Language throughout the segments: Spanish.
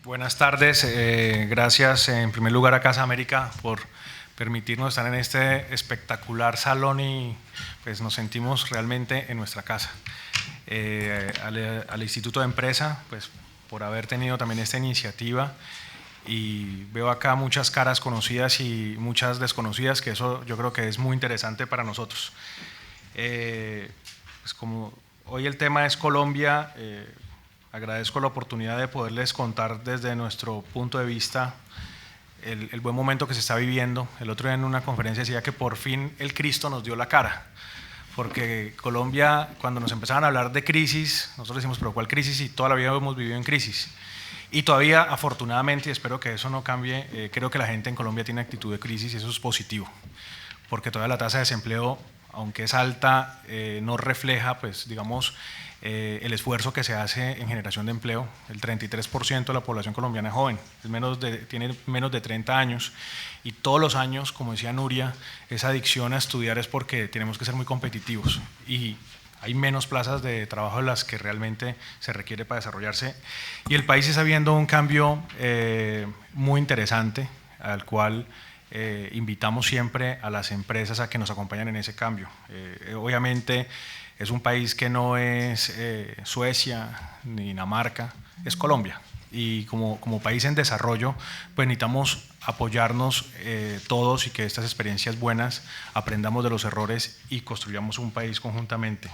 Buenas tardes, gracias en primer lugar a Casa América por permitirnos estar en este espectacular salón y pues nos sentimos realmente en nuestra casa. Al Instituto de Empresa, pues por haber tenido también esta iniciativa, y veo acá muchas caras conocidas y muchas desconocidas, que eso yo creo que es muy interesante para nosotros. Pues como hoy el tema es Colombia, agradezco la oportunidad de poderles contar desde nuestro punto de vista el buen momento que se está viviendo. El otro día en una conferencia decía que por fin el Cristo nos dio la cara, porque Colombia, cuando nos empezaban a hablar de crisis, nosotros decimos, pero ¿cuál crisis? Y toda la vida hemos vivido en crisis. Y todavía, afortunadamente, y espero que eso no cambie, creo que la gente en Colombia tiene actitud de crisis y eso es positivo, porque todavía la tasa de desempleo, aunque es alta, no refleja, pues, digamos, el esfuerzo que se hace en generación de empleo. El 33% de la población colombiana es joven, tiene menos de 30 años, y todos los años, como decía Nuria, esa adicción a estudiar es porque tenemos que ser muy competitivos y hay menos plazas de trabajo de las que realmente se requiere para desarrollarse, y el país está viendo un cambio muy interesante al cual invitamos siempre a las empresas a que nos acompañen en ese cambio. Obviamente es un país que no es Suecia ni Dinamarca, es Colombia, y como país en desarrollo pues necesitamos apoyarnos todos, y que estas experiencias buenas aprendamos de los errores y construyamos un país conjuntamente.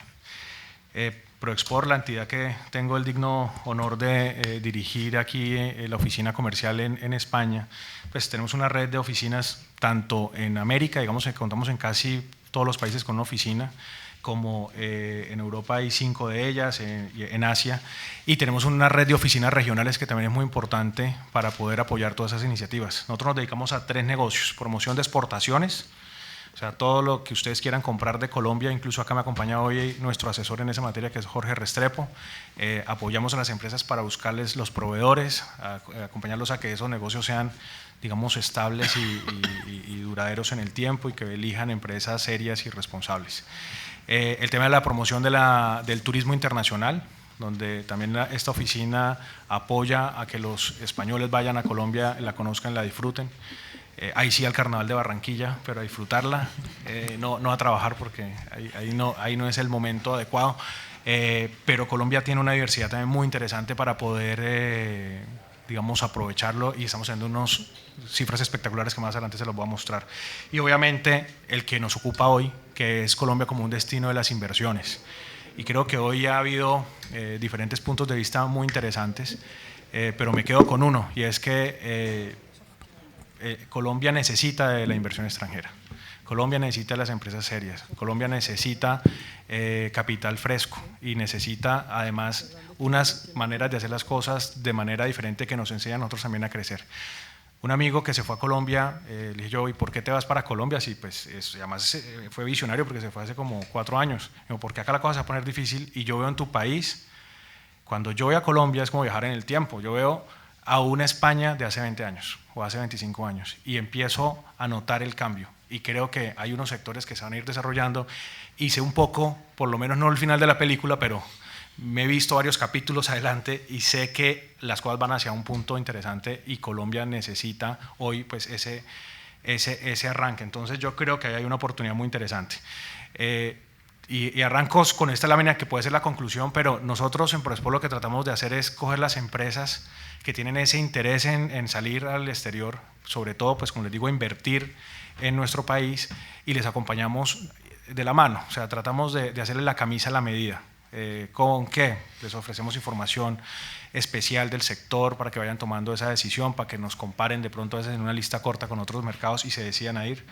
Proexport, la entidad que tengo el digno honor de dirigir aquí, la oficina comercial en España, pues tenemos una red de oficinas tanto en América, digamos que contamos en casi todos los países con una oficina, como en Europa hay 5 de ellas, en Asia, y tenemos una red de oficinas regionales que también es muy importante para poder apoyar todas esas iniciativas. Nosotros nos dedicamos a 3 negocios: promoción de exportaciones, o sea, todo lo que ustedes quieran comprar de Colombia. Incluso acá me acompaña hoy nuestro asesor en esa materia, que es Jorge Restrepo. Apoyamos a las empresas para buscarles los proveedores, acompañarlos a que esos negocios sean, digamos, estables y duraderos en el tiempo, y que elijan empresas serias y responsables. El tema de la promoción del turismo internacional, donde también esta oficina apoya a que los españoles vayan a Colombia, la conozcan, la disfruten. Ahí sí al Carnaval de Barranquilla, pero a disfrutarla, no a trabajar, porque ahí no es el momento adecuado. Pero Colombia tiene una diversidad también muy interesante para poder, digamos, aprovecharlo, y estamos haciendo unas cifras espectaculares que más adelante se los voy a mostrar. Y obviamente el que nos ocupa hoy, que es Colombia como un destino de las inversiones. Y creo que hoy ha habido diferentes puntos de vista muy interesantes, pero me quedo con uno, y es que Colombia necesita de la inversión extranjera. Colombia necesita de las empresas serias. Colombia necesita capital fresco, y necesita además unas maneras de hacer las cosas de manera diferente que nos enseñan a nosotros también a crecer. Un amigo que se fue a Colombia, le dije yo, ¿y por qué te vas para Colombia? Sí, pues además fue visionario, porque se fue hace como 4 años. Digo, porque acá la cosa se va a poner difícil, y yo veo en tu país, cuando yo voy a Colombia es como viajar en el tiempo. Yo veo a una España de hace 20 años o hace 25 años, y empiezo a notar el cambio, y creo que hay unos sectores que se van a ir desarrollando, y sé un poco, por lo menos no el final de la película, pero me he visto varios capítulos adelante y sé que las cosas van hacia un punto interesante, y Colombia necesita hoy pues ese arranque. Entonces yo creo que hay una oportunidad muy interesante. Y arranco con esta lámina que puede ser la conclusión, pero nosotros en Proexport lo que tratamos de hacer es coger las empresas que tienen ese interés en salir al exterior, sobre todo, pues como les digo, invertir en nuestro país, y les acompañamos de la mano. O sea, tratamos de hacerle la camisa a la medida. ¿Con qué? Les ofrecemos información especial del sector para que vayan tomando esa decisión, para que nos comparen de pronto a veces en una lista corta con otros mercados y se decidan a ir.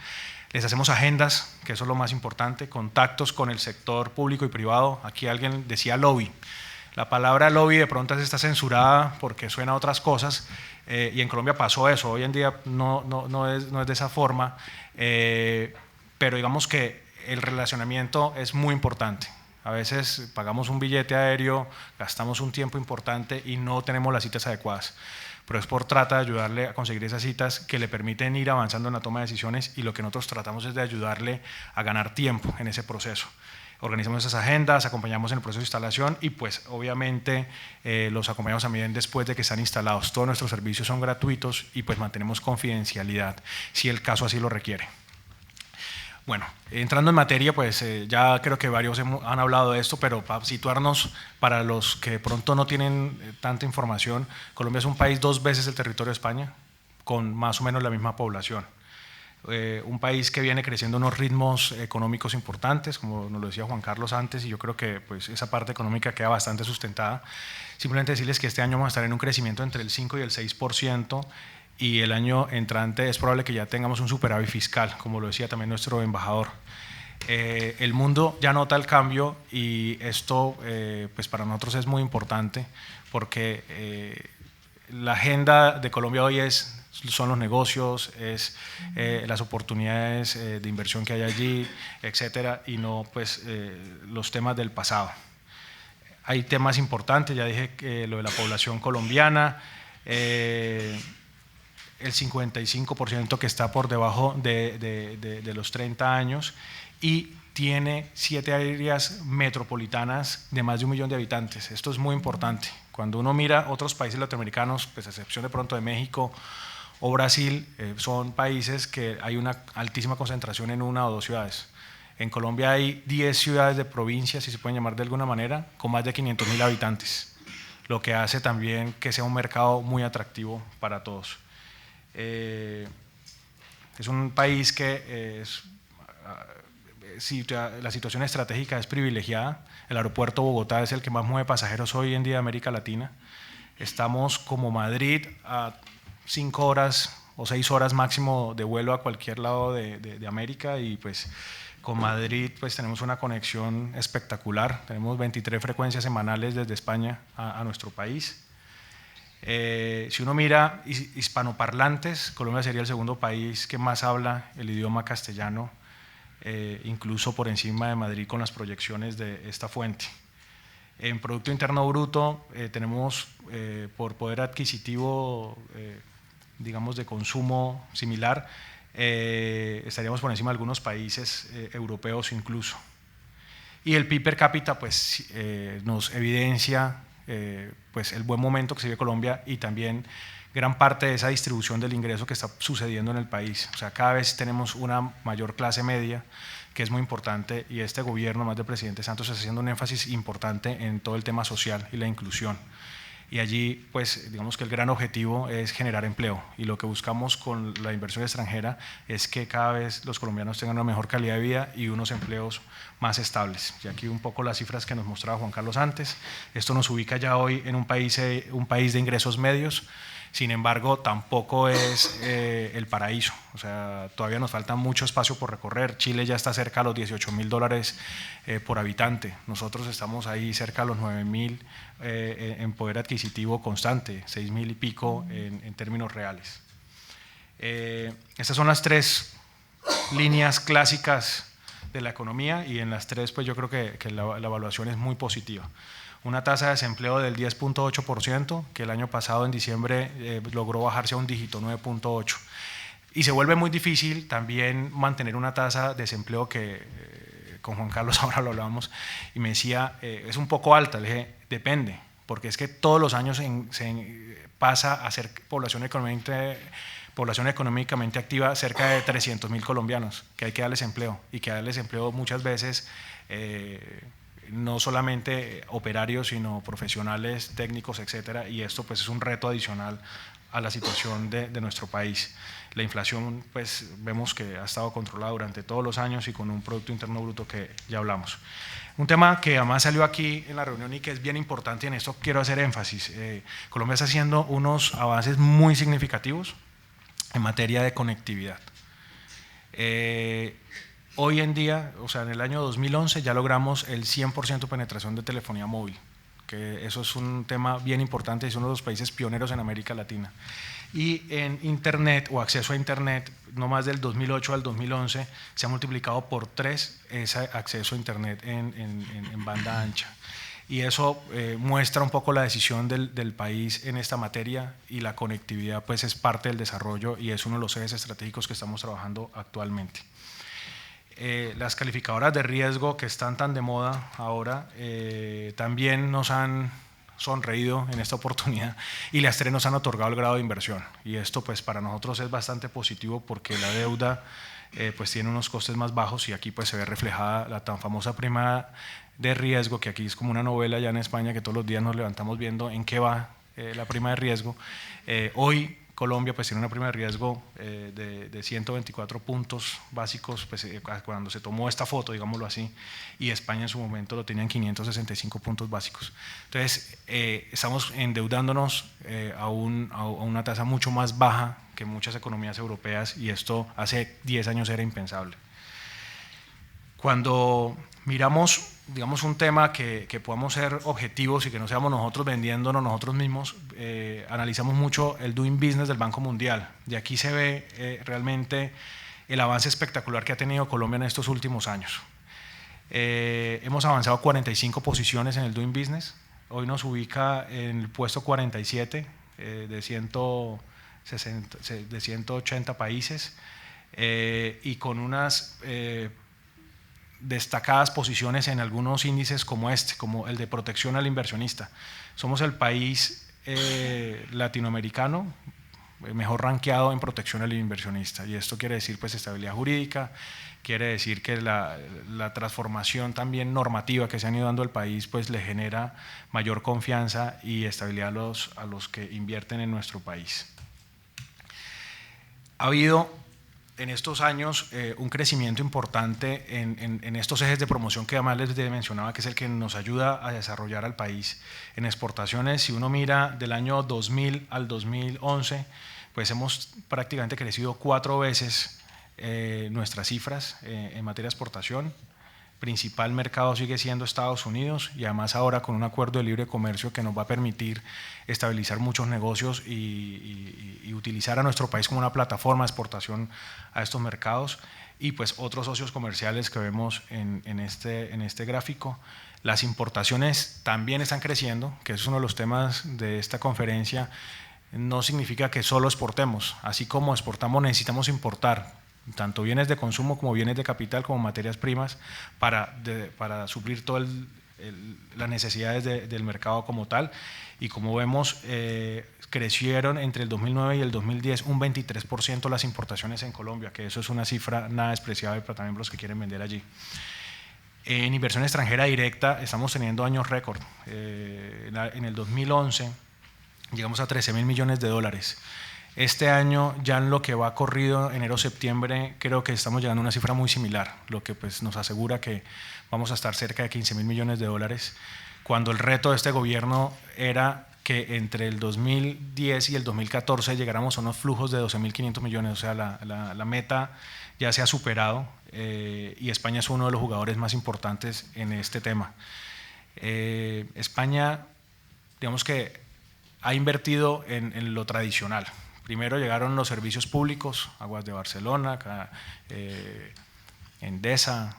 Les hacemos agendas, que eso es lo más importante, contactos con el sector público y privado. Aquí alguien decía lobby. La palabra lobby de pronto está censurada porque suena a otras cosas, y en Colombia pasó eso. Hoy en día no es de esa forma, pero digamos que el relacionamiento es muy importante. A veces pagamos un billete aéreo, gastamos un tiempo importante y no tenemos las citas adecuadas. Proexport trata de ayudarle a conseguir esas citas que le permiten ir avanzando en la toma de decisiones, y lo que nosotros tratamos es de ayudarle a ganar tiempo en ese proceso. organizamos esas agendas, acompañamos en el proceso de instalación y pues obviamente los acompañamos también después de que están instalados. Todos nuestros servicios son gratuitos y pues mantenemos confidencialidad si el caso así lo requiere. Bueno, entrando en materia, pues ya creo que varios han hablado de esto, pero para situarnos, para los que de pronto no tienen tanta información, Colombia es un país 2 veces el territorio de España, con más o menos la misma población. Un país que viene creciendo unos ritmos económicos importantes, como nos lo decía Juan Carlos antes, y yo creo que pues, esa parte económica queda bastante sustentada. Simplemente decirles que este año vamos a estar en un crecimiento entre el 5 y el 6%, y el año entrante es probable que ya tengamos un superávit fiscal, como lo decía también nuestro embajador. El mundo ya nota el cambio y esto pues para nosotros es muy importante porque la agenda de Colombia hoy son los negocios, es las oportunidades de inversión que hay allí, etcétera, y no pues los temas del pasado. Hay temas importantes, ya dije que lo de la población colombiana, el 55% que está por debajo de los 30 años y tiene 7 áreas metropolitanas de más de 1 millón de habitantes. Esto es muy importante. Cuando uno mira otros países latinoamericanos, pues a excepción de pronto de México o Brasil, son países que hay una altísima concentración en 1 o 2 ciudades. En Colombia hay 10 ciudades de provincia, si se pueden llamar de alguna manera, con más de 500.000 habitantes, lo que hace también que sea un mercado muy atractivo para todos. Es un país que la situación estratégica es privilegiada. El aeropuerto de Bogotá es el que más mueve pasajeros hoy en día de América Latina. Estamos como Madrid a 5 horas o 6 horas máximo de vuelo a cualquier lado de América, y pues con Madrid pues tenemos una conexión espectacular. Tenemos 23 frecuencias semanales desde España a nuestro país. Si uno mira hispanoparlantes, Colombia sería el segundo país que más habla el idioma castellano, incluso por encima de Madrid con las proyecciones de esta fuente. En Producto Interno Bruto tenemos por poder adquisitivo, digamos de consumo similar, estaríamos por encima de algunos países europeos incluso. Y el PIB per cápita pues, nos evidencia pues el buen momento que se vive Colombia y también gran parte de esa distribución del ingreso que está sucediendo en el país. O sea, cada vez tenemos una mayor clase media, que es muy importante, y este gobierno, más del presidente Santos, está haciendo un énfasis importante en todo el tema social y la inclusión. Y allí, pues, digamos que el gran objetivo es generar empleo, y lo que buscamos con la inversión extranjera es que cada vez los colombianos tengan una mejor calidad de vida y unos empleos más estables. Y aquí un poco las cifras que nos mostraba Juan Carlos antes. Esto nos ubica ya hoy en un país de ingresos medios. Sin embargo, tampoco es el paraíso. O sea, todavía nos falta mucho espacio por recorrer. Chile ya está cerca a los $18.000 por habitante. Nosotros estamos ahí cerca a los 9.000 en poder adquisitivo constante, 6.000 y pico en términos reales. Estas son las 3 líneas clásicas de la economía, y en las 3 pues yo creo que la evaluación es muy positiva. Una tasa de desempleo del 10.8%, que el año pasado en diciembre logró bajarse a un dígito, 9.8%. Y se vuelve muy difícil también mantener una tasa de desempleo que con Juan Carlos ahora lo hablábamos, y me decía, es un poco alta. Le dije, depende, porque es que todos los años se pasa a ser población económicamente activa cerca de 300.000 colombianos, que hay que darles empleo, y que darles empleo muchas veces no solamente operarios, sino profesionales, técnicos, etcétera, y esto pues es un reto adicional a la situación de nuestro país. La inflación pues vemos que ha estado controlada durante todos los años y con un Producto Interno Bruto que ya hablamos. Un tema que además salió aquí en la reunión y que es bien importante, y en esto quiero hacer énfasis. Colombia está haciendo unos avances muy significativos en materia de conectividad. Hoy en día, o sea, en el año 2011 ya logramos el 100% penetración de telefonía móvil, que eso es un tema bien importante, es uno de los países pioneros en América Latina. Y en Internet o acceso a Internet, no más del 2008 al 2011, se ha multiplicado por 3 ese acceso a Internet en banda ancha. Y eso muestra un poco la decisión del país en esta materia, y la conectividad pues es parte del desarrollo y es uno de los ejes estratégicos que estamos trabajando actualmente. Las calificadoras de riesgo que están tan de moda ahora también nos han sonreído en esta oportunidad y las tres nos han otorgado el grado de inversión, y esto pues para nosotros es bastante positivo porque la deuda pues tiene unos costes más bajos, y aquí pues se ve reflejada la tan famosa prima de riesgo, que aquí es como una novela ya en España, que todos los días nos levantamos viendo en qué va la prima de riesgo. Hoy Colombia pues tiene una prima de riesgo de 124 puntos básicos pues, cuando se tomó esta foto, digámoslo así, y España en su momento lo tenía en 565 puntos básicos. Entonces estamos endeudándonos a una tasa mucho más baja que muchas economías europeas, y esto hace 10 años era impensable. Cuando miramos, digamos, un tema que podamos ser objetivos y que no seamos nosotros vendiéndonos nosotros mismos, analizamos mucho el Doing Business del Banco Mundial. De aquí se ve realmente el avance espectacular que ha tenido Colombia en estos últimos años. Hemos avanzado 45 posiciones en el Doing Business. Hoy nos ubica en el puesto 47 de 180 países y con unas destacadas posiciones en algunos índices como el de protección al inversionista. Somos el país latinoamericano mejor rankeado en protección al inversionista, y esto quiere decir pues estabilidad jurídica, quiere decir que la transformación también normativa que se han ido dando al país pues le genera mayor confianza y estabilidad a los que invierten en nuestro país. Ha habido en estos años un crecimiento importante en estos ejes de promoción que además les mencionaba, que es el que nos ayuda a desarrollar al país. En exportaciones, si uno mira del año 2000 al 2011, pues hemos prácticamente crecido 4 veces nuestras cifras en materia de exportación. Principal mercado sigue siendo Estados Unidos, y además ahora con un acuerdo de libre comercio que nos va a permitir estabilizar muchos negocios y utilizar a nuestro país como una plataforma de exportación a estos mercados, y pues otros socios comerciales que vemos en este gráfico. Las importaciones también están creciendo, que es uno de los temas de esta conferencia. No significa que solo exportemos, así como exportamos necesitamos importar tanto bienes de consumo como bienes de capital como materias primas para suplir todas las necesidades del mercado como tal. Y como vemos, crecieron entre el 2009 y el 2010 un 23% las importaciones en Colombia, que eso es una cifra nada despreciable para también los que quieren vender allí. En inversión extranjera directa estamos teniendo años récord. En el 2011 llegamos a 13.000 millones de dólares. Este año, ya en lo que va corrido, enero-septiembre, creo que estamos llegando a una cifra muy similar, lo que pues nos asegura que vamos a estar cerca de 15.000 millones de dólares, cuando el reto de este gobierno era que entre el 2010 y el 2014 llegáramos a unos flujos de 12.500 millones, o sea, la meta ya se ha superado y España es uno de los jugadores más importantes en este tema. España, digamos que ha invertido en lo tradicional. Primero llegaron los servicios públicos, Aguas de Barcelona, Endesa,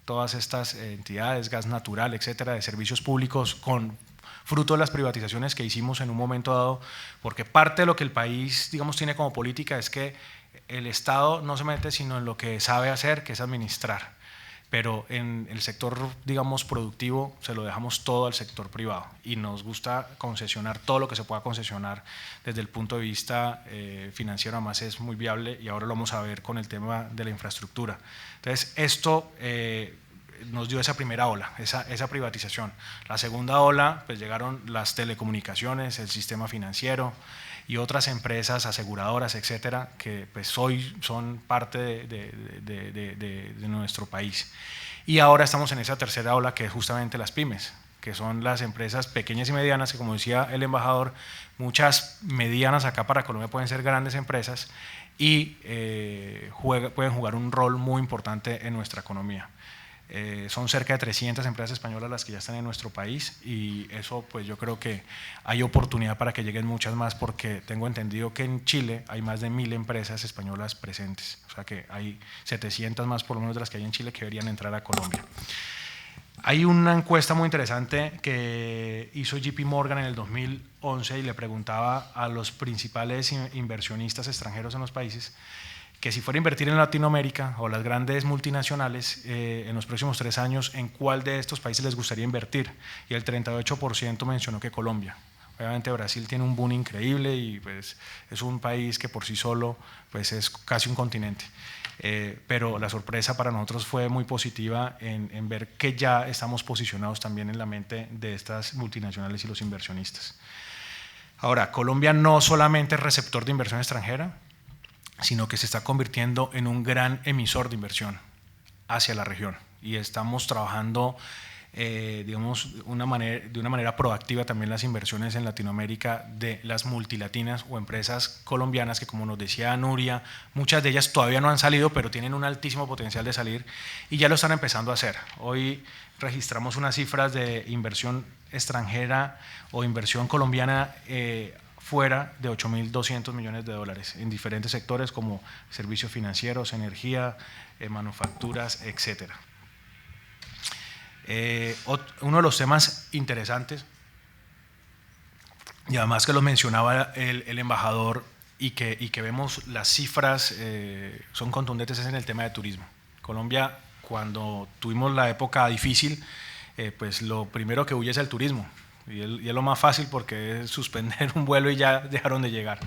todas estas entidades, gas natural, etcétera, de servicios públicos con fruto de las privatizaciones que hicimos en un momento dado, porque parte de lo que el país, digamos, tiene como política es que el Estado no se mete sino en lo que sabe hacer, que es administrar. Pero en el sector, digamos, productivo se lo dejamos todo al sector privado, y nos gusta concesionar todo lo que se pueda concesionar desde el punto de vista financiero, además es muy viable, y ahora lo vamos a ver con el tema de la infraestructura. Entonces esto nos dio esa primera ola, esa privatización. La segunda ola, pues llegaron las telecomunicaciones, el sistema financiero y otras empresas aseguradoras, etcétera, que pues hoy son parte de nuestro país. Y ahora estamos en esa tercera ola, que es justamente las pymes, que son las empresas pequeñas y medianas, que como decía el embajador, muchas medianas acá para Colombia pueden ser grandes empresas y pueden jugar un rol muy importante en nuestra economía. Son cerca de 300 empresas españolas las que ya están en nuestro país, y eso pues yo creo que hay oportunidad para que lleguen muchas más, porque tengo entendido que en Chile hay más de 1000 empresas españolas presentes, o sea que hay 700 más por lo menos de las que hay en Chile que deberían entrar a Colombia. Hay una encuesta muy interesante que hizo JP Morgan en el 2011 y le preguntaba a los principales inversionistas extranjeros en los países que si fuera a invertir en Latinoamérica o las grandes multinacionales en los próximos 3 años, ¿en cuál de estos países les gustaría invertir? Y el 38% mencionó que Colombia. Obviamente Brasil tiene un boom increíble y pues es un país que por sí solo pues es casi un continente. Pero la sorpresa para nosotros fue muy positiva en ver que ya estamos posicionados también en la mente de estas multinacionales y los inversionistas. Ahora, Colombia no solamente es receptor de inversión extranjera, sino que se está convirtiendo en un gran emisor de inversión hacia la región. Y estamos trabajando, digamos, de una manera proactiva también las inversiones en Latinoamérica de las multilatinas o empresas colombianas que, como nos decía Nuria, muchas de ellas todavía no han salido, pero tienen un altísimo potencial de salir y ya lo están empezando a hacer. Hoy registramos unas cifras de inversión extranjera o inversión colombiana fuera de 8.200 millones de dólares en diferentes sectores como servicios financieros, energía, manufacturas, etcétera. Uno de los temas interesantes, y además que lo mencionaba el embajador y que vemos las cifras son contundentes, es en el tema de turismo. Colombia, cuando tuvimos la época difícil, pues lo primero que huye es el turismo. Y es lo más fácil porque es suspender un vuelo y ya dejaron de llegar.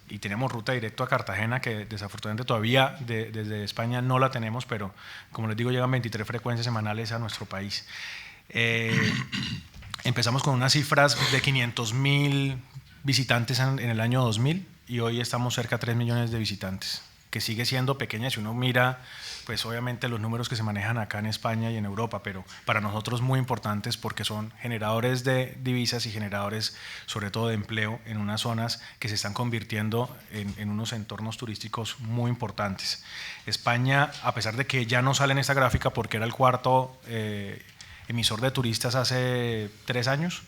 Y tenemos ruta directa a Cartagena, que desafortunadamente todavía desde España no la tenemos, pero como les digo, llegan 23 frecuencias semanales a nuestro país. Empezamos con unas cifras de 500.000 visitantes en el año 2000 y hoy estamos cerca de 3 millones de visitantes, que sigue siendo pequeña si uno mira, pues obviamente los números que se manejan acá en España y en Europa, pero para nosotros muy importantes porque son generadores de divisas y generadores sobre todo de empleo en unas zonas que se están convirtiendo en unos entornos turísticos muy importantes. España, a pesar de que ya no sale en esta gráfica porque era el cuarto emisor de turistas hace 3 años,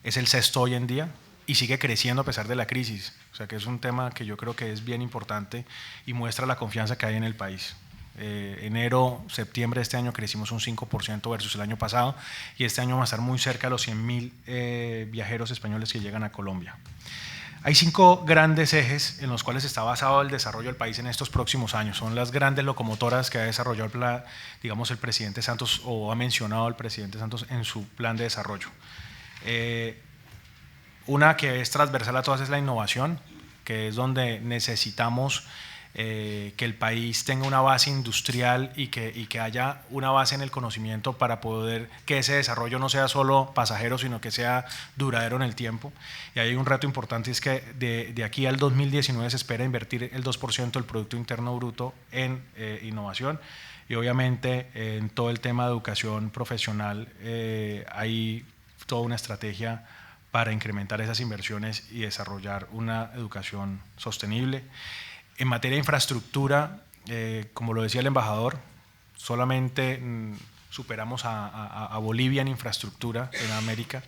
es el sexto hoy en día y sigue creciendo a pesar de la crisis. O sea que es un tema que yo creo que es bien importante y muestra la confianza que hay en el país. Enero, septiembre de este año crecimos un 5% versus el año pasado y este año va a estar muy cerca de los 100.000 viajeros españoles que llegan a Colombia. Hay 5 grandes ejes en los cuales está basado el desarrollo del país en estos próximos años. Son las grandes locomotoras que ha desarrollado digamos, el presidente Santos, o ha mencionado el presidente Santos en su plan de desarrollo. Una que es transversal a todas es la innovación, que es donde necesitamos que el país tenga una base industrial y que haya una base en el conocimiento para poder que ese desarrollo no sea solo pasajero, sino que sea duradero en el tiempo. Y hay un reto importante, es que de aquí al 2019 se espera invertir el 2% del Producto Interno Bruto en innovación y obviamente en todo el tema de educación profesional hay toda una estrategia para incrementar esas inversiones y desarrollar una educación sostenible. En materia de infraestructura, como lo decía el embajador, solamente superamos a Bolivia en infraestructura en América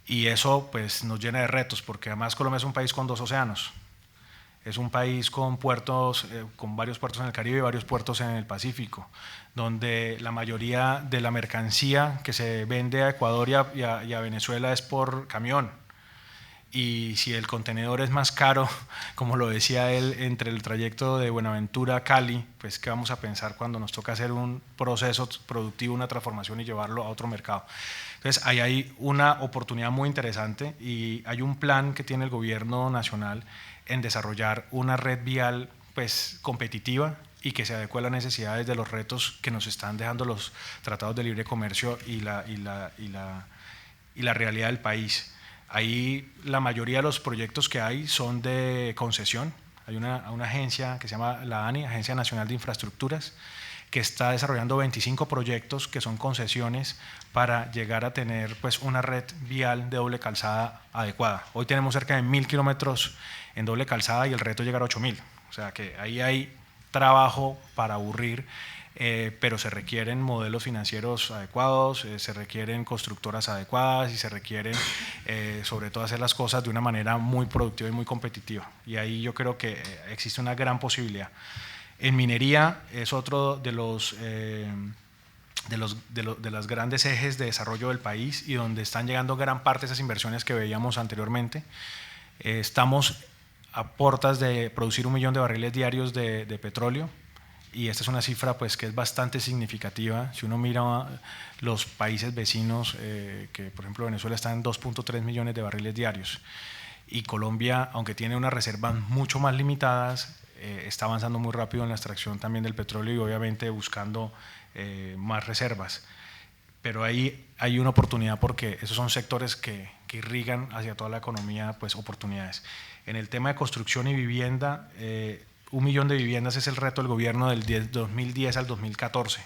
y eso pues nos llena de retos porque además Colombia es un país con 2 océanos. Es un país con puertos, con varios puertos en el Caribe y varios puertos en el Pacífico, donde la mayoría de la mercancía que se vende a Ecuador y a Venezuela es por camión. Y si el contenedor es más caro, como lo decía él, entre el trayecto de Buenaventura a Cali, pues qué vamos a pensar cuando nos toca hacer un proceso productivo, una transformación y llevarlo a otro mercado. Entonces ahí hay una oportunidad muy interesante y hay un plan que tiene el gobierno nacional en desarrollar una red vial pues competitiva y que se adecue a las necesidades de los retos que nos están dejando los tratados de libre comercio y la realidad del país. Ahí la mayoría de los proyectos que hay son de concesión. Hay una agencia que se llama la ANI, Agencia Nacional de Infraestructuras, que está desarrollando 25 proyectos que son concesiones para llegar a tener pues, una red vial de doble calzada adecuada. Hoy tenemos cerca de 1.000 kilómetros en doble calzada y el reto es llegar a 8.000. O sea que ahí hay trabajo para aburrir. Pero se requieren modelos financieros adecuados, se requieren constructoras adecuadas y se requieren sobre todo hacer las cosas de una manera muy productiva y muy competitiva. Y ahí yo creo que existe una gran posibilidad. En minería es otro de los grandes ejes de desarrollo del país y donde están llegando gran parte de esas inversiones que veíamos anteriormente. Estamos a portas de producir 1 millón de barriles diarios de petróleo, y esta es una cifra pues, que es bastante significativa. Si uno mira los países vecinos, que por ejemplo Venezuela está en 2.3 millones de barriles diarios, y Colombia, aunque tiene unas reservas mucho más limitadas, está avanzando muy rápido en la extracción también del petróleo y obviamente buscando más reservas. Pero ahí hay una oportunidad porque esos son sectores que irrigan hacia toda la economía pues, oportunidades. En el tema de construcción y vivienda, 1 millón de viviendas es el reto del gobierno del 2010 al 2014,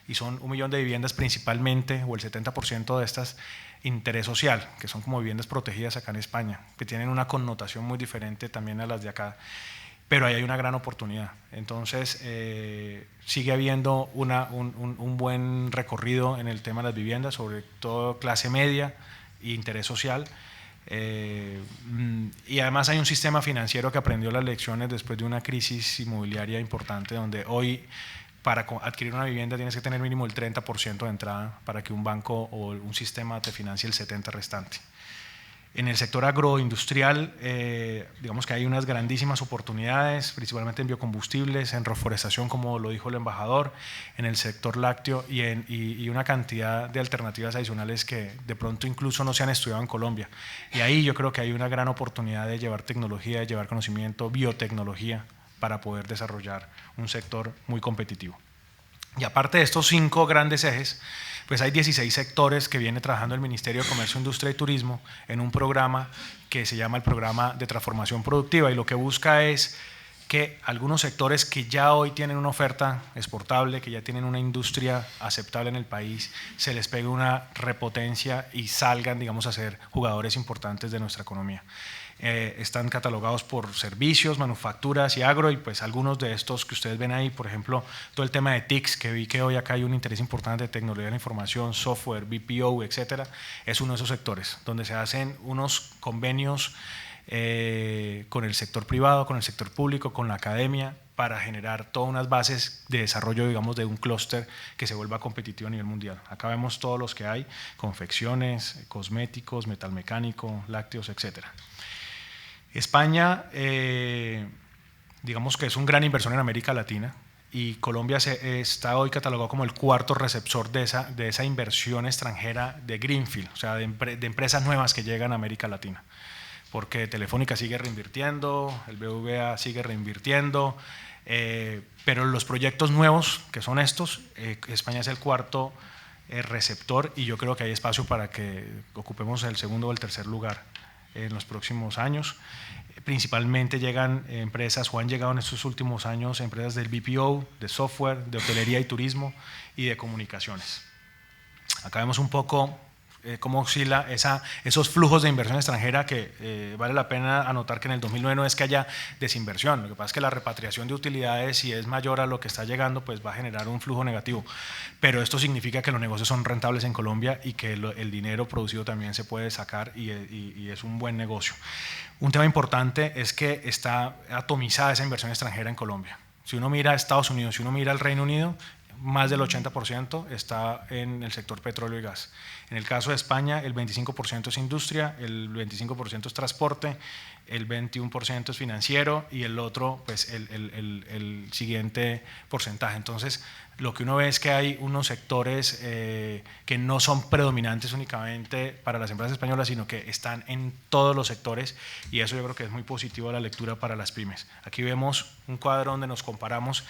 y son 1 millón de viviendas principalmente, o el 70% de estas, interés social, que son como viviendas protegidas acá en España, que tienen una connotación muy diferente también a las de acá, pero ahí hay una gran oportunidad. Entonces sigue habiendo un buen recorrido en el tema de las viviendas, sobre todo clase media e interés social. Y además hay un sistema financiero que aprendió las lecciones después de una crisis inmobiliaria importante, donde hoy para adquirir una vivienda tienes que tener mínimo el 30% de entrada para que un banco o un sistema te financie el 70% restante. En el sector agroindustrial, digamos que hay unas grandísimas oportunidades, principalmente en biocombustibles, en reforestación, como lo dijo el embajador, en el sector lácteo y una cantidad de alternativas adicionales que de pronto incluso no se han estudiado en Colombia. Y ahí yo creo que hay una gran oportunidad de llevar tecnología, de llevar conocimiento, biotecnología, para poder desarrollar un sector muy competitivo. Y aparte de estos 5 grandes ejes, pues hay 16 sectores que viene trabajando el Ministerio de Comercio, Industria y Turismo en un programa que se llama el Programa de Transformación Productiva, y lo que busca es que algunos sectores que ya hoy tienen una oferta exportable, que ya tienen una industria aceptable en el país, se les pegue una repotencia y salgan, digamos, a ser jugadores importantes de nuestra economía. Están catalogados por servicios, manufacturas y agro, y pues algunos de estos que ustedes ven ahí, por ejemplo, todo el tema de TICs, que vi que hoy acá hay un interés importante de tecnología de la información, software, BPO, etcétera, es uno de esos sectores donde se hacen unos convenios con el sector privado, con el sector público, con la academia, para generar todas unas bases de desarrollo, digamos, de un clúster que se vuelva competitivo a nivel mundial. Acá vemos todos los que hay: confecciones, cosméticos, metalmecánico, lácteos, etcétera. España, digamos que es un gran inversor en América Latina, y Colombia está hoy catalogado como el 4.º receptor de esa inversión extranjera de Greenfield, o sea, de empresas nuevas que llegan a América Latina, porque Telefónica sigue reinvirtiendo, el BBVA sigue reinvirtiendo, pero los proyectos nuevos, que son estos, España es el 4.º receptor, y yo creo que hay espacio para que ocupemos el 2.º o el 3.er lugar en los próximos años. Principalmente llegan empresas, o han llegado en estos últimos años, empresas del BPO, de software, de hotelería y turismo y de comunicaciones. Acá vemos un poco cómo oscila esos flujos de inversión extranjera, que vale la pena anotar que en el 2009 no es que haya desinversión, lo que pasa es que la repatriación de utilidades, si es mayor a lo que está llegando, pues va a generar un flujo negativo, pero esto significa que los negocios son rentables en Colombia y que el dinero producido también se puede sacar, y es un buen negocio. Un tema importante es que está atomizada esa inversión extranjera en Colombia. Si uno mira a Estados Unidos, si uno mira al Reino Unido, más del 80% está en el sector petróleo y gas. En el caso de España, el 25% es industria, el 25% es transporte, el 21% es financiero, y el otro, pues el siguiente porcentaje. Entonces, lo que uno ve es que hay unos sectores que no son predominantes únicamente para las empresas españolas, sino que están en todos los sectores, y eso yo creo que es muy positivo a la lectura para las pymes. Aquí vemos un cuadro donde nos comparamos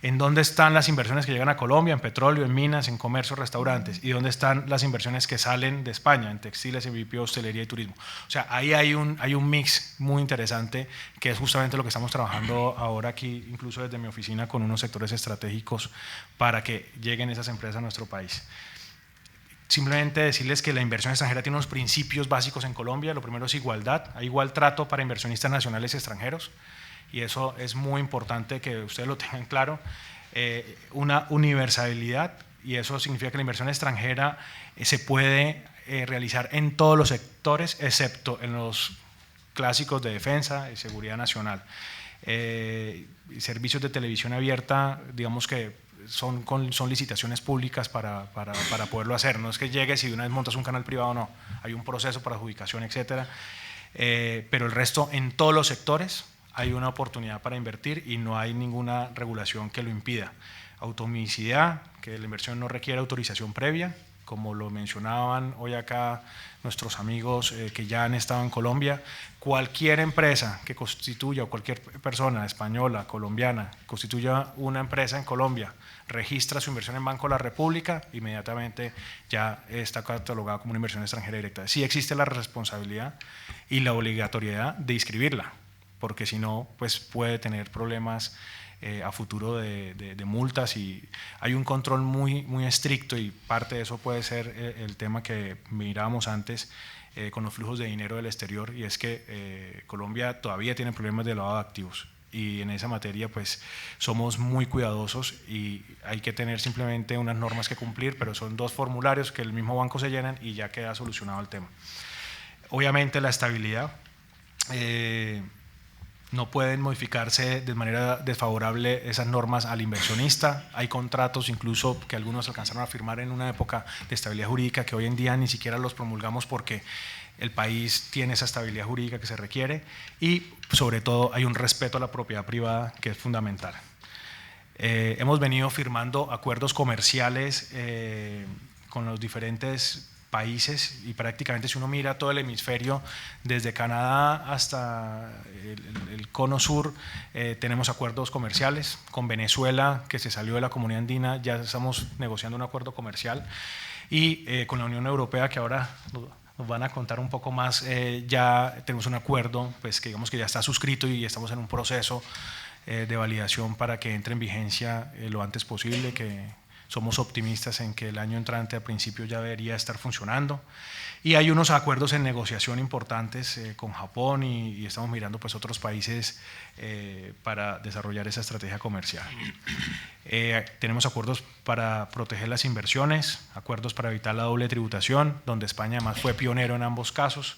en dónde están las inversiones que llegan a Colombia, en petróleo, en minas, en comercio, restaurantes, y dónde están las inversiones que salen de España, en textiles, en BPO, hostelería y turismo. O sea, ahí hay un mix muy interesante, que es justamente lo que estamos trabajando ahora aquí, incluso desde mi oficina, con unos sectores estratégicos para que lleguen esas empresas a nuestro país. Simplemente decirles que la inversión extranjera tiene unos principios básicos en Colombia. Lo primero es igualdad, hay igual trato para inversionistas nacionales y extranjeros, y eso es muy importante que ustedes lo tengan claro. Una universalidad, y eso significa que la inversión extranjera se puede realizar en todos los sectores, excepto en los clásicos de defensa y seguridad nacional. Servicios de televisión abierta, digamos que son licitaciones públicas para poderlo hacer. No es que llegues y de una vez montas un canal privado, no. Hay un proceso para adjudicación, etcétera. Pero el resto, en todos los sectores, hay una oportunidad para invertir y no hay ninguna regulación que lo impida. Autonomicidad, que la inversión no requiere autorización previa, como lo mencionaban hoy acá nuestros amigos que ya han estado en Colombia. Cualquier empresa que constituya, o cualquier persona española, colombiana, constituya una empresa en Colombia, registra su inversión en Banco de la República, inmediatamente ya está catalogada como una inversión extranjera directa. Sí existe la responsabilidad y la obligatoriedad de inscribirla, porque si no, pues puede tener problemas a futuro de multas, y hay un control muy estricto, y parte de eso puede ser el tema que mirábamos antes con los flujos de dinero del exterior, y es que Colombia todavía tiene problemas de lavado de activos, y en esa materia pues somos muy cuidadosos y hay que tener simplemente unas normas que cumplir, pero son 2 formularios que el mismo banco se llenan y ya queda solucionado el tema. Obviamente la estabilidad, no pueden modificarse de manera desfavorable esas normas al inversionista. Hay contratos incluso que algunos alcanzaron a firmar en una época de estabilidad jurídica que hoy en día ni siquiera los promulgamos porque el país tiene esa estabilidad jurídica que se requiere, y sobre todo hay un respeto a la propiedad privada que es fundamental. Hemos venido firmando acuerdos comerciales con los diferentes países, y prácticamente si uno mira todo el hemisferio, desde Canadá hasta el cono sur, tenemos acuerdos comerciales. Con Venezuela, que se salió de la Comunidad Andina, ya estamos negociando un acuerdo comercial, y con la Unión Europea, que ahora nos van a contar un poco más, ya tenemos un acuerdo pues, que digamos que ya está suscrito y estamos en un proceso de validación para que entre en vigencia lo antes posible, que somos optimistas en que el año entrante a principio ya debería estar funcionando. Y hay unos acuerdos en negociación importantes con Japón, y estamos mirando pues otros países para desarrollar esa estrategia comercial. Tenemos acuerdos para proteger las inversiones, acuerdos para evitar la doble tributación, donde España además fue pionero en ambos casos,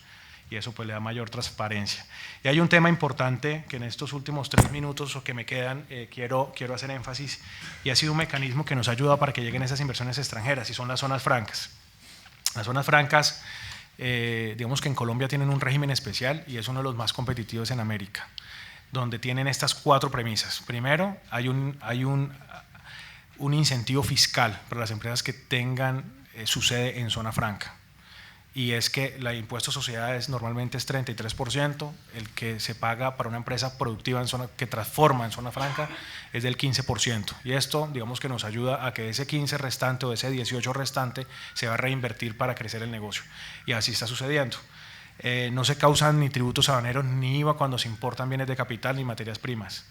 y eso pues le da mayor transparencia. Y hay un tema importante que en estos últimos 3 minutos o que me quedan quiero hacer énfasis, y ha sido un mecanismo que nos ayuda para que lleguen esas inversiones extranjeras, y son las zonas francas. Las zonas francas, digamos que en Colombia tienen un régimen especial y es uno de los más competitivos en América, donde tienen estas 4 premisas. Primero, hay un incentivo fiscal para las empresas que tengan su sede en zona franca, y es que el impuesto a sociedades normalmente es 33%, el que se paga para una empresa productiva que transforma en zona franca es del 15%, y esto digamos que nos ayuda a que ese 15 restante o ese 18 restante se va a reinvertir para crecer el negocio, y así está sucediendo. No se causan ni tributos aduaneros ni IVA cuando se importan bienes de capital ni materias primas.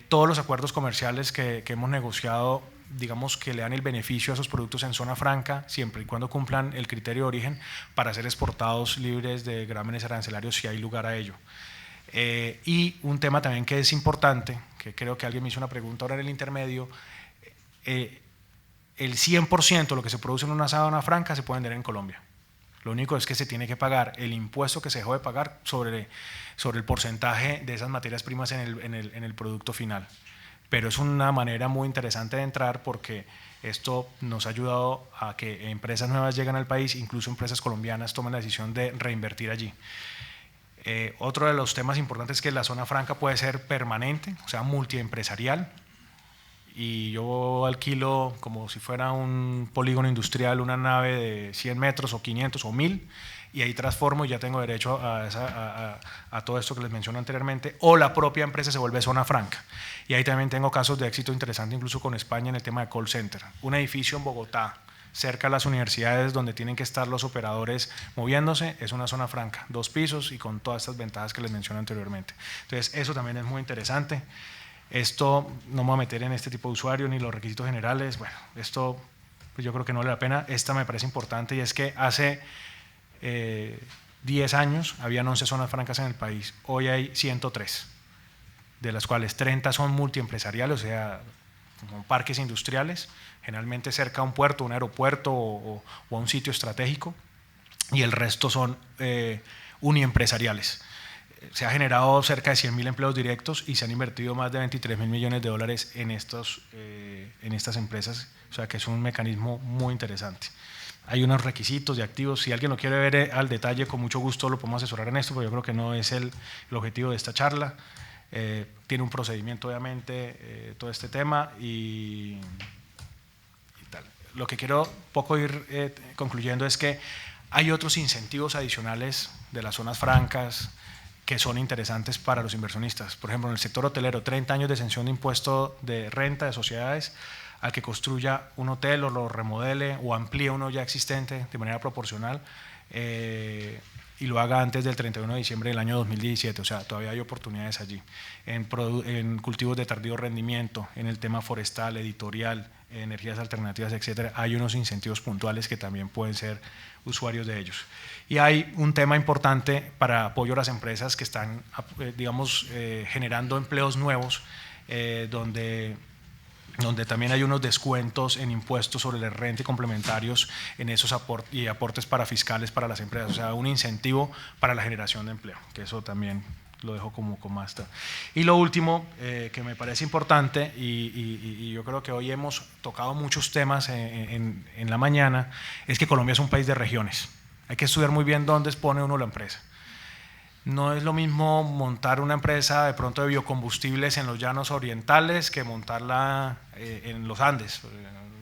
Todos los acuerdos comerciales que hemos negociado, digamos que le dan el beneficio a esos productos en zona franca, siempre y cuando cumplan el criterio de origen, para ser exportados libres de gravámenes arancelarios si hay lugar a ello. Y un tema también que es importante, que creo que alguien me hizo una pregunta ahora en el intermedio, el 100% de lo que se produce en una zona franca se puede vender en Colombia. Lo único es que se tiene que pagar el impuesto que se dejó de pagar sobre el porcentaje de esas materias primas en el producto final. Pero es una manera muy interesante de entrar, porque esto nos ha ayudado a que empresas nuevas lleguen al país, incluso empresas colombianas tomen la decisión de reinvertir allí. Otro de los temas importantes es que la zona franca puede ser permanente, o sea, multiempresarial, y yo alquilo como si fuera un polígono industrial una nave de 100 metros o 500 o 1000, y ahí transformo y ya tengo derecho a todo esto que les mencioné anteriormente, o la propia empresa se vuelve zona franca. Y ahí también tengo casos de éxito interesante, incluso con España, en el tema de call center. Un edificio en Bogotá, cerca de las universidades donde tienen que estar los operadores moviéndose, es una zona franca, 2 pisos y con todas estas ventajas que les mencioné anteriormente. Entonces eso también es muy interesante. Esto no me voy a meter en este tipo de usuario ni los requisitos generales, bueno, esto pues yo creo que no vale la pena. Esta me parece importante, y es que hace 10 años habían 11 zonas francas en el país, hoy hay 103, de las cuales 30 son multiempresariales, o sea, como parques industriales, generalmente cerca a un puerto, un aeropuerto o a un sitio estratégico, y el resto son uniempresariales. Se ha generado cerca de 100.000 empleos directos y se han invertido más de 23.000 millones de dólares en estas empresas, o sea que es un mecanismo muy interesante. Hay unos requisitos de activos, si alguien lo quiere ver al detalle, con mucho gusto lo podemos asesorar en esto, porque yo creo que no es el objetivo de esta charla. Tiene un procedimiento, obviamente, todo este tema y tal. Lo que quiero poco ir concluyendo es que hay otros incentivos adicionales de las zonas francas que son interesantes para los inversionistas. Por ejemplo, en el sector hotelero, 30 años de exención de impuesto de renta de sociedades al que construya un hotel o lo remodele o amplíe uno ya existente de manera proporcional y lo haga antes del 31 de diciembre del año 2017, o sea, todavía hay oportunidades allí, en cultivos de tardío rendimiento, en el tema forestal, editorial, energías alternativas, etcétera. Hay unos incentivos puntuales que también pueden ser usuarios de ellos. Y hay un tema importante para apoyo a las empresas que están, digamos, generando empleos nuevos, donde también hay unos descuentos en impuestos sobre la renta y complementarios en esos aportes para fiscales para las empresas, o sea, un incentivo para la generación de empleo, que eso también lo dejo como más. Y lo último, que me parece importante, y yo creo que hoy hemos tocado muchos temas en la mañana, es que Colombia es un país de regiones. Hay que estudiar muy bien dónde pone uno la empresa. No es lo mismo montar una empresa de pronto de biocombustibles en los llanos orientales que montarla en los Andes,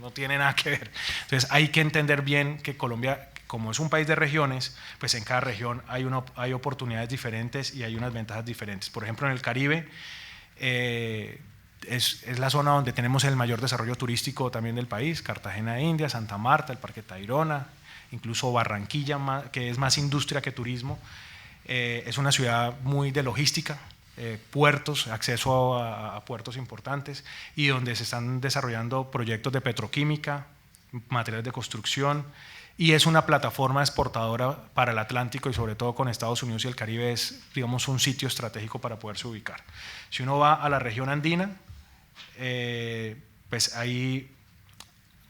no tiene nada que ver. Entonces hay que entender bien que Colombia, como es un país de regiones, pues en cada región hay oportunidades diferentes y hay unas ventajas diferentes. Por ejemplo, en el Caribe es la zona donde tenemos el mayor desarrollo turístico también del país, Cartagena de India, Santa Marta, el Parque Tayrona, incluso Barranquilla, que es más industria que turismo. Es una ciudad muy de logística, puertos, acceso a puertos importantes y donde se están desarrollando proyectos de petroquímica, materiales de construcción y es una plataforma exportadora para el Atlántico y sobre todo con Estados Unidos y el Caribe es, digamos, un sitio estratégico para poderse ubicar. Si uno va a la región andina, pues ahí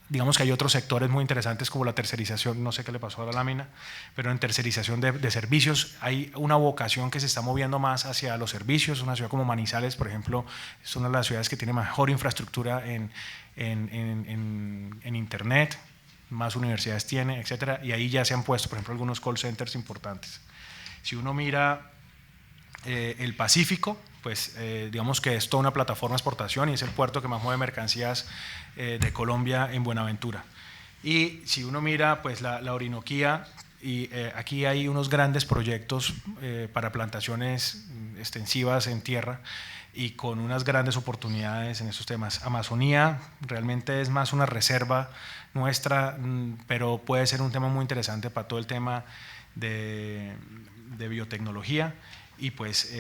digamos que hay otros sectores muy interesantes como la tercerización, no sé qué le pasó a la lámina, pero en tercerización de servicios hay una vocación que se está moviendo más hacia los servicios. Una ciudad como Manizales, por ejemplo, es una de las ciudades que tiene mejor infraestructura en internet, más universidades tiene, etcétera, y ahí ya se han puesto, por ejemplo, algunos call centers importantes. Si uno mira el Pacífico, pues digamos que es toda una plataforma de exportación y es el puerto que más mueve mercancías de Colombia en Buenaventura. Y si uno mira pues la Orinoquía, y aquí hay unos grandes proyectos para plantaciones extensivas en tierra y con unas grandes oportunidades en estos temas. Amazonía realmente es más una reserva nuestra, pero puede ser un tema muy interesante para todo el tema de biotecnología y pues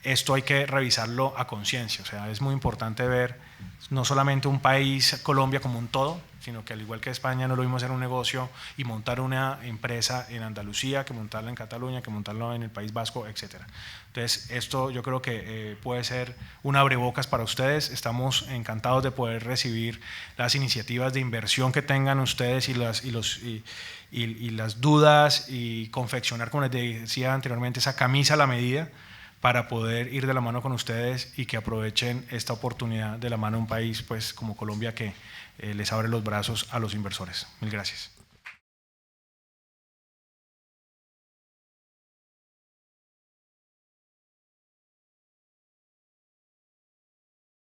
esto hay que revisarlo a conciencia, o sea, es muy importante ver no solamente un país, Colombia como un todo, sino que al igual que España no lo mismo hacer un negocio y montar una empresa en Andalucía que montarla en Cataluña, que montarla en el País Vasco, etcétera. Entonces esto yo creo que puede ser un abrebocas para ustedes. Estamos encantados de poder recibir las iniciativas de inversión que tengan ustedes y las dudas y confeccionar, como les decía anteriormente, esa camisa a la medida para poder ir de la mano con ustedes y que aprovechen esta oportunidad de la mano de un país pues, como Colombia que les abre los brazos a los inversores. Mil gracias.